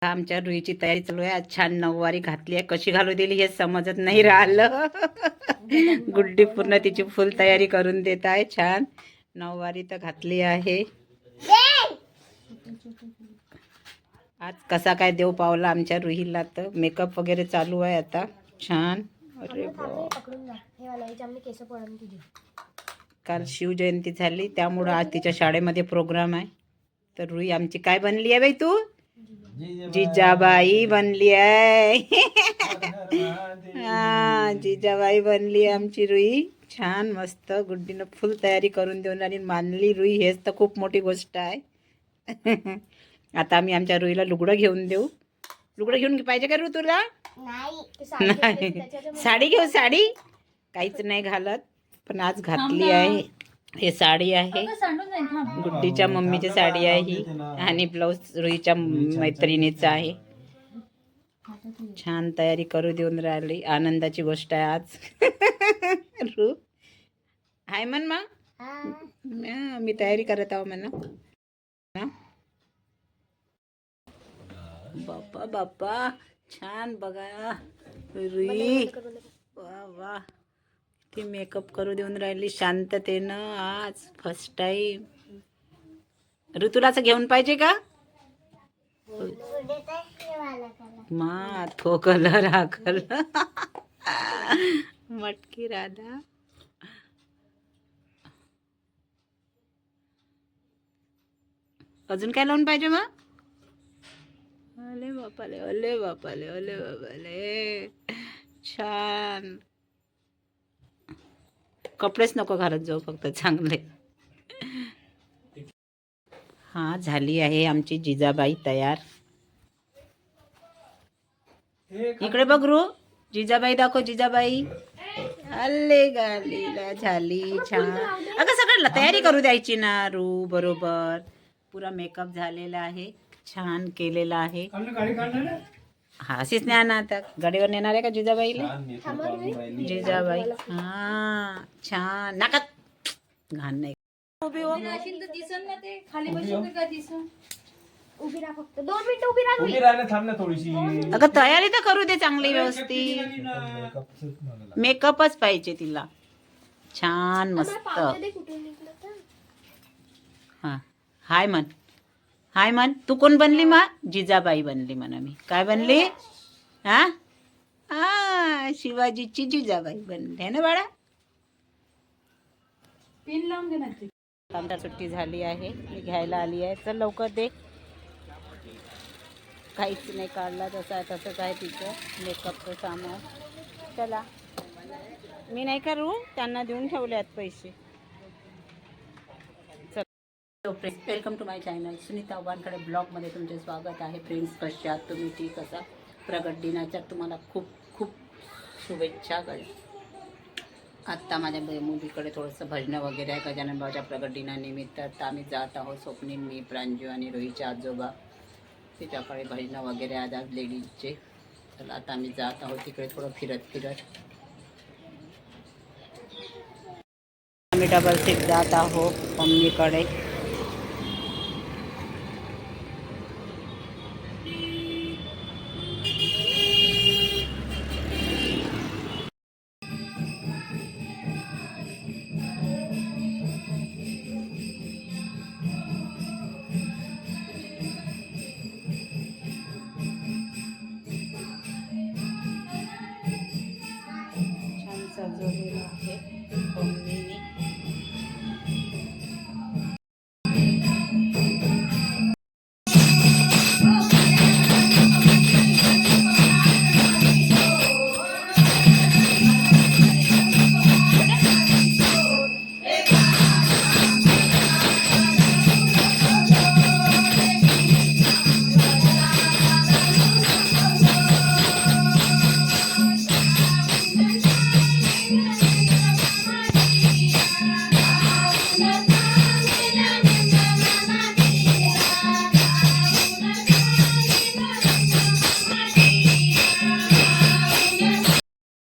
आमच्या रुईची तयारी चालू आहे. आज छान नऊवारी घातली आहे. कशी घालू दिली हे समजत नाही राहिलं. गुड्डी पूर्ण तिची फुल तयारी करून देत आहे. छान नऊवारी तर घातली आहे. आज कसा काय देव पावला आमच्या रुहीला. तर मेकअप वगैरे चालू आहे आता. छान. अरे काल शिवजयंती झाली त्यामुळं आज तिच्या शाळेमध्ये प्रोग्राम आहे. तर रुई आमची काय बनली आहे बाई तू? जिजाबाई बनली आहे. हा जिजाबाई बनली आहे आमची रुई. छान मस्त गुड्डीनं फुल तयारी करून देऊन आणि मानली रुई. हेच तर खूप मोठी गोष्ट आहे. आता आम्ही आमच्या रुईला लुगडं घेऊन देऊ. लुगडं घेऊन पाहिजे का रू तुला? नाही साडी घेऊ. साडी काहीच नाही घालत पण आज घातली आहे. हे साडी आहे गुड्डीच्या मम्मीची साडी आहे ही. आणि ब्लाऊज रुईच्या मैत्रिणीचा आहे. छान तयारी करू देऊन राहिली. आनंदाची गोष्ट आहे आज. रू हाय म्हण मग मी तयारी करत आहो म्हणा. बाप्पा बाप्पा छान बघा रुई. वा वा ती मेकअप करू देऊन राहिली शांततेनं आज फर्स्ट टाइम. ऋतूलाच घेऊन पाहिजे का? मा तो कलर हा कलर. मटकी राधा. अजून काय लावून पाहिजे मग? अले बापाले अले बापाले अले बापाले. छान. कपडेच नको घालत जाऊ फक्त चांगले. हा झाली आहे आमची जिजाबाई तयार. इकडे बघ रू. जिजाबाई दाखव. जिजाबाई अल्ले गालीला झाली छान. अगं सगळ्यांना तयारी करू द्यायची ना रू. बरोबर पुरा मेकअप झालेला आहे. छान केलेला आहे. हा अशीच न्या ना. आता गाडीवर नेणार आहे का जिजाबाईला? जिजाबाई हा छान. नाकात घाण नाही. उभी हो. अगं तयारी तर करू दे चांगली व्यवस्थित. मेकअपच पाहिजे तिला. छान मस्त. हा हाय म्हण. हाय म्हण. तू कोण बनली मा? जिजाबाई बनली म्हणा मी. काय बनली? हा हा शिवाजीची जिजाबाई बनली आहे ना बाळा. पिन लावून दे ना. आमच्या सुट्टी झाली आहे. मी घ्यायला आली आहे. चल लवकर दे. काहीच नाही काढला तसंच आहे तिचं मेकअपचं सामान. चला मी नाही करू. त्यांना देऊन ठेवले आहेत पैसे. Welcome to my channel. Sunita Wankhede ब्लॉगमध्ये तुमचे स्वागत आहे. फ्रेंड्स कशा आहात तुम्ही? ठीक असा. प्रगट दिनाच्या तुम्हाला खूप खूप शुभेच्छा. आत्ता माझ्या मुलीकडे थोडंसं भजनं वगैरे आहे गजानन बाबाच्या प्रगट दिनानिमित्त. तर आम्ही जात आहोत. स्वप्नील मी प्रांजू आणि रोहीचे आजोबा. तिच्याकडे भजनं वगैरे आज लेडीजचे. तर आता आम्ही जात आहोत तिकडे थोडं फिरत. आम्ही डबल सीट जात आहोत मम्मीकडे. सजवलेलं आहे मम्मीने.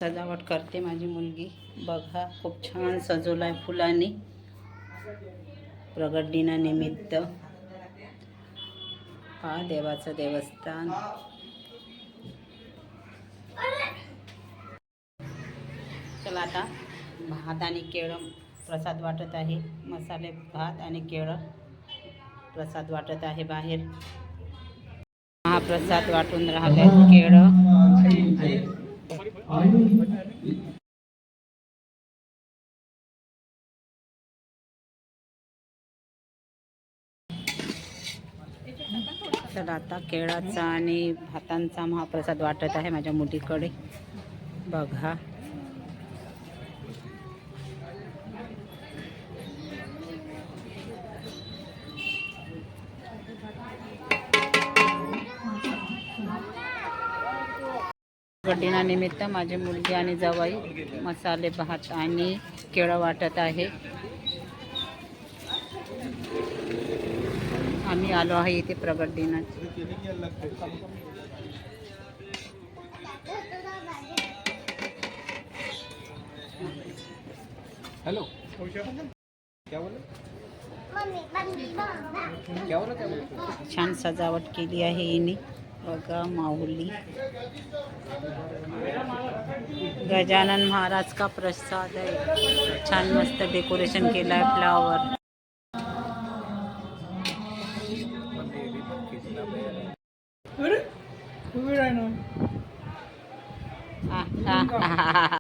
सजावट करते माझी मुलगी. बघा खूप छान सजवलं आहे फुलांनी प्रगट दिनानिमित्त. हा देवाचं देवस्थान. चला आता भात आणि केळं प्रसाद वाटत आहे. मसाले भात आणि केळं प्रसाद वाटत आहे बाहेर. हा प्रसाद वाटून राहिले केळं. तर आता केळाचा आणि भातांचा महाप्रसाद वाटत आहे माझ्या मुलीकडे. बघा दिनानिमित्त माझी मुलगी आणि जावई मसाले भात आणि केळं वाटत आहे. आम्ही आलो आहे इथे प्रगट दिनात. हेलो क्या बोले क्या बोले छान सजावट केली आहे हिने. बघा माऊली. गजानन महाराज का प्रसाद आहे. छान मस्त डेकोरेशन केलं आहे फ्लावर.